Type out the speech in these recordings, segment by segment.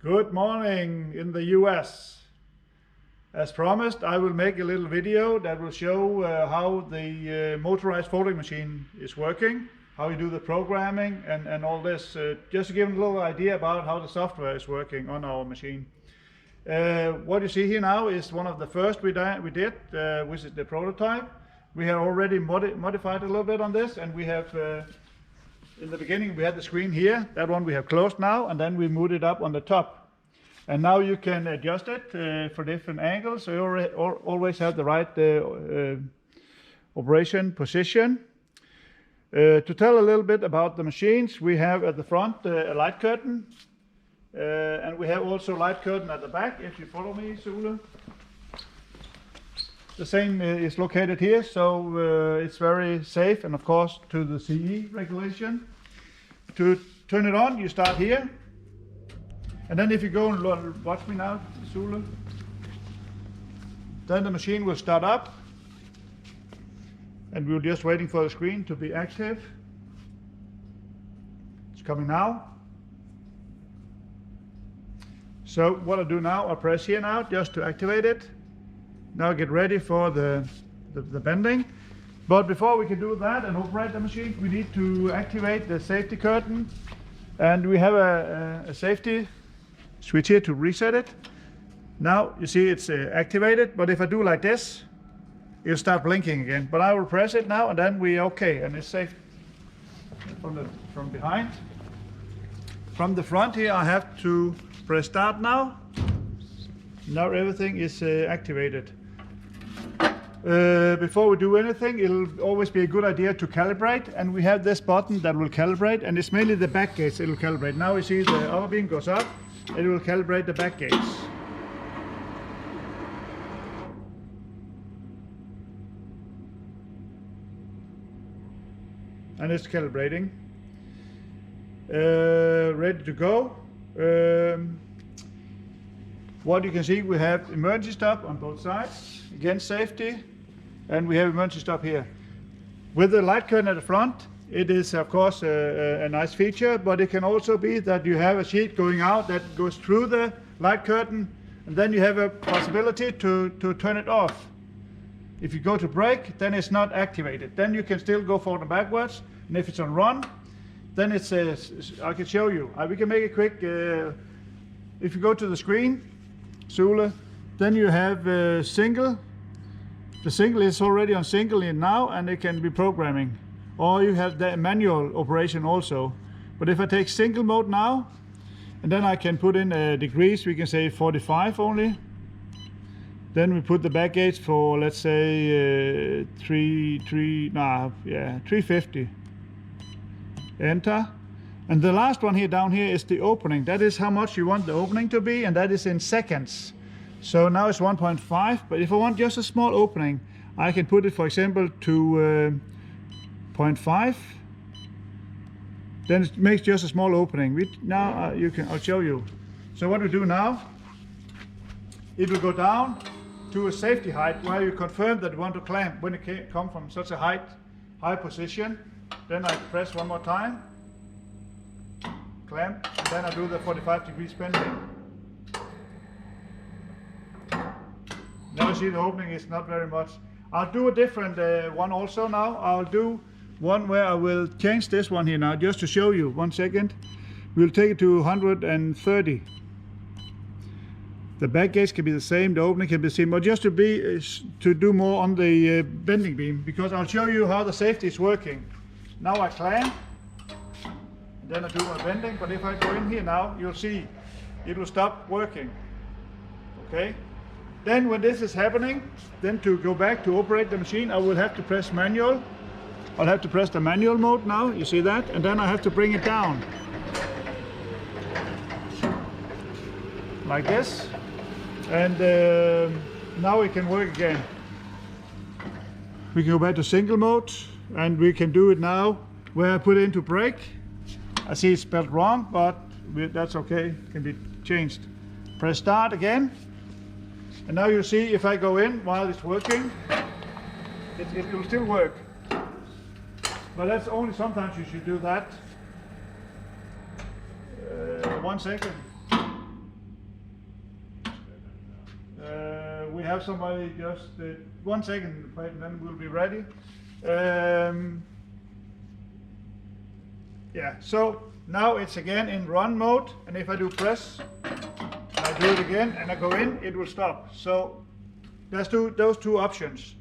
Good morning in the US. As promised, I will make a little video that will show how the motorized folding machine is working, how you do the programming and all this, just to give a little idea about how the software is working on our machine. What you see here now is one of the first we did, which is the prototype. We have already modified a little bit on this, and we have in the beginning we had the screen here. That one we have closed now, and then we moved it up on the top. And now you can adjust it for different angles, so you always have the right operation position. To tell a little bit about the machines, we have at the front a light curtain, and we have also light curtain at the back, if you follow me, Sule. The same is located here, so it's very safe, and of course to the CE regulation. To turn it on, you start here, and then if you go and watch me now, Sule, then the machine will start up, and we're just waiting for the screen to be active. It's coming now. So what I do now, I press here now just to activate it. Now get ready for the bending. But before we can do that and operate the machine, we need to activate the safety curtain. And we have a safety switch here to reset it. Now you see it's activated, but if I do like this, it'll start blinking again. But I will press it now and then we're okay, and it's safe from behind. From the front here I have to press start now. Now everything is activated. Before we do anything, it'll always be a good idea to calibrate, and we have this button that will calibrate, and it's mainly the back gates it'll calibrate. Now you see the upper beam goes up, it will calibrate the back gates. And it's calibrating. Ready to go. What you can see, we have emergency stop on both sides, again safety, and we have emergency stop here. With the light curtain at the front, it is of course a nice feature, but it can also be that you have a sheet going out that goes through the light curtain, and then you have a possibility to turn it off. If you go to brake, then it's not activated. Then you can still go forward and backwards, and if it's on run, then it says, I can show you. We can make it quick. If you go to the screen, Sule, then you have single. The single is already on single in now, and it can be programming. Or you have the manual operation also. But if I take single mode now, and then I can put in degrees, we can say 45 only. Then we put the back gates for, let's say 350. Enter. And the last one here down here is the opening. That is how much you want the opening to be, and that is in seconds. So now it's 1.5, but if I want just a small opening, I can put it, for example, to 0.5. Then it makes just a small opening. Now I'll show you. So what we do now, it will go down to a safety height where you confirm that you want to clamp when it comes from such a high position. Then I press one more time, clamp, and then I do the 45 degrees bending. Now you see the opening is not very much. I'll do a different one also now. I'll do one where I will change this one here now, just to show you. 1 second. We'll take it to 130. The back gates can be the same, the opening can be the same, but just to do more on the bending beam, because I'll show you how the safety is working. Now I clamp, and then I do my bending, but if I go in here now, you'll see it will stop working. Okay? Then when this is happening, then to go back to operate the machine, I will have to press manual. I'll have to press the manual mode now, you see that? And then I have to bring it down. Like this. And now we can work again. We can go back to single mode, and we can do it now where I put it into brake. I see it's spelled wrong, but that's okay, it can be changed. Press start again. And now you see if I go in while it's working, it will still work. But that's only sometimes you should do that. 1 second. have somebody just 1 second, and then we'll be ready. Yeah, so now it's again in run mode, and if I do press, I do it again, and I go in, it will stop. So there's those two options.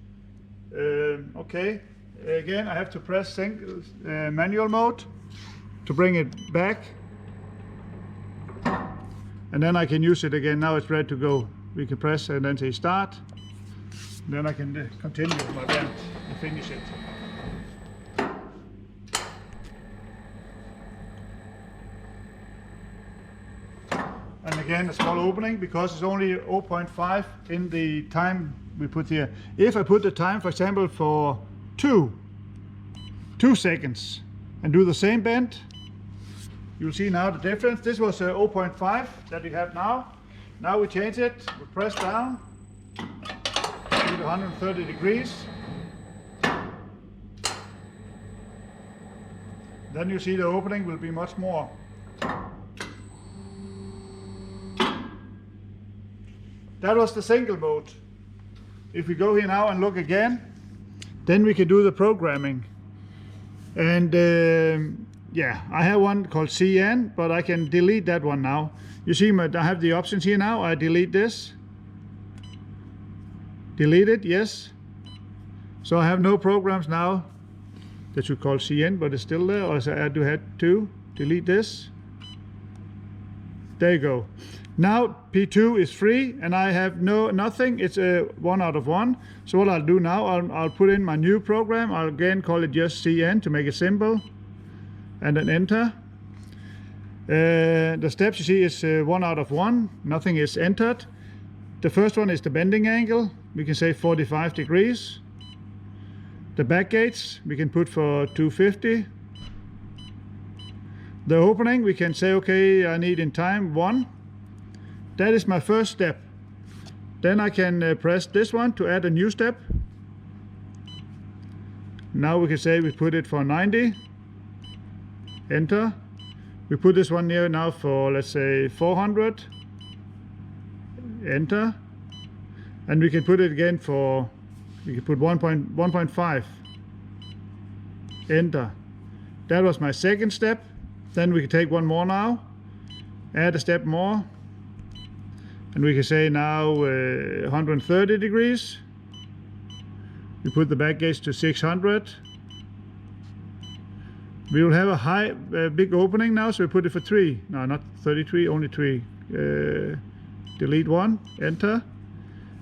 Okay, again I have to press manual mode to bring it back, and then I can use it again. Now it's ready to go. We can press and then say start. Then I can continue my bend and finish it. And again a small opening because it's only 0.5 in the time we put here. If I put the time, for example, for 2 seconds and do the same bend, you'll see now the difference. This was 0.5 that we have now. Now we change it, we press down, do the 130 degrees. Then you see the opening will be much more. That was the single mode. If we go here now and look again, then we can do the programming. And yeah, I have one called CN, but I can delete that one now. You see, I have the options here now. I delete this. Delete it, yes. So I have no programs now that you call CN, but it's still there. Or I do have to delete this. There you go. Now P2 is free, and I have nothing. It's a 1 out of 1. So what I'll do now, I'll put in my new program. I'll again call it just CN to make it simple, and then enter. The steps you see is 1 out of 1. Nothing is entered. The first one is the bending angle. We can say 45 degrees. The back gates we can put for 250. The opening we can say, okay, I need in time 1. That is my first step. Then I can press this one to add a new step. Now we can say we put it for 90. Enter. We put this one here now for, let's say, 400. Enter. And we can put it again for, we can put 1.5. Enter. That was my second step. Then we can take one more now. Add a step more. And we can say now 130 degrees. We put the back gauge to 600. We will have a big opening now, so we put it for 3. No, not 33, only 3. Delete 1, enter.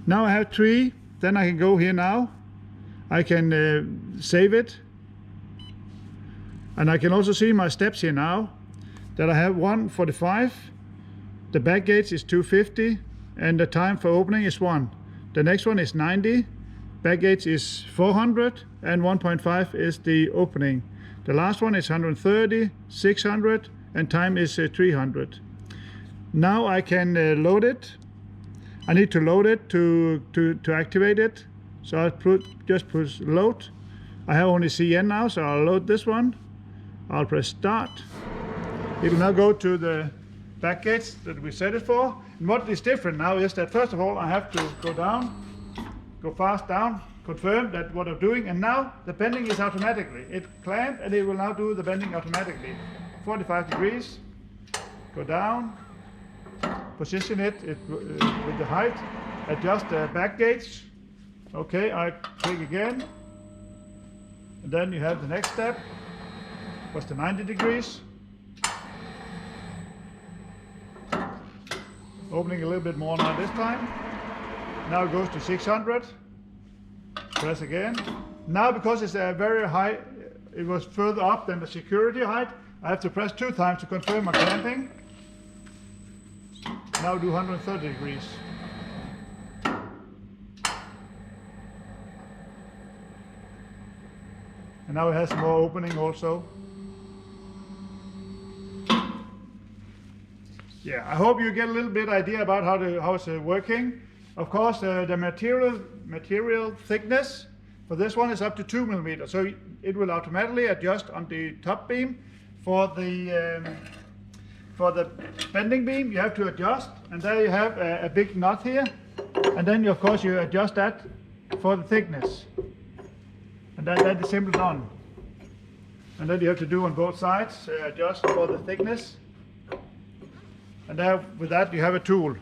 Now I have 3, then I can go here now. I can save it. And I can also see my steps here now, that I have 145. The back gauge is 250, and the time for opening is 1. The next one is 90, back gauge is 400, and 1.5 is the opening. The last one is 130, 600, and time is 300. Now I can load it. I need to load it to activate it. So I'll just push load. I have only CN now, so I'll load this one. I'll press start. It will now go to the back gauge that we set it for. And what is different now is that first of all I have to go down, go fast down, confirm that what I'm doing, and now the bending is automatically. It clamped and it will now do the bending automatically. 45 degrees, go down, position it with the height, adjust the back gauge. Okay, I click again, and then you have the next step, was the 90 degrees. Opening a little bit more now this time. Now it goes to 600. Press again. Now because it's a very high, it was further up than the security height, I have to press 2 times to confirm my clamping. Now do 130 degrees. And now it has more opening also. Yeah, I hope you get a little bit idea about how it's working. Of course, the material thickness for this one is up to 2 millimeters, so it will automatically adjust on the top beam. For the bending beam, you have to adjust, and there you have a big nut here. and then of course you adjust that for the thickness, and that is simply done. And then you have to do on both sides, adjust for the thickness, and now with that you have a tool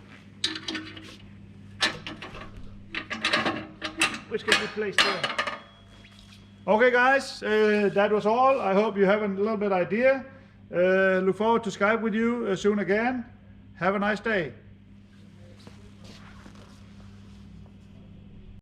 which can be placed there. Okay guys, that was all. I hope you have a little bit idea. Look forward to Skype with you soon again. Have a nice day.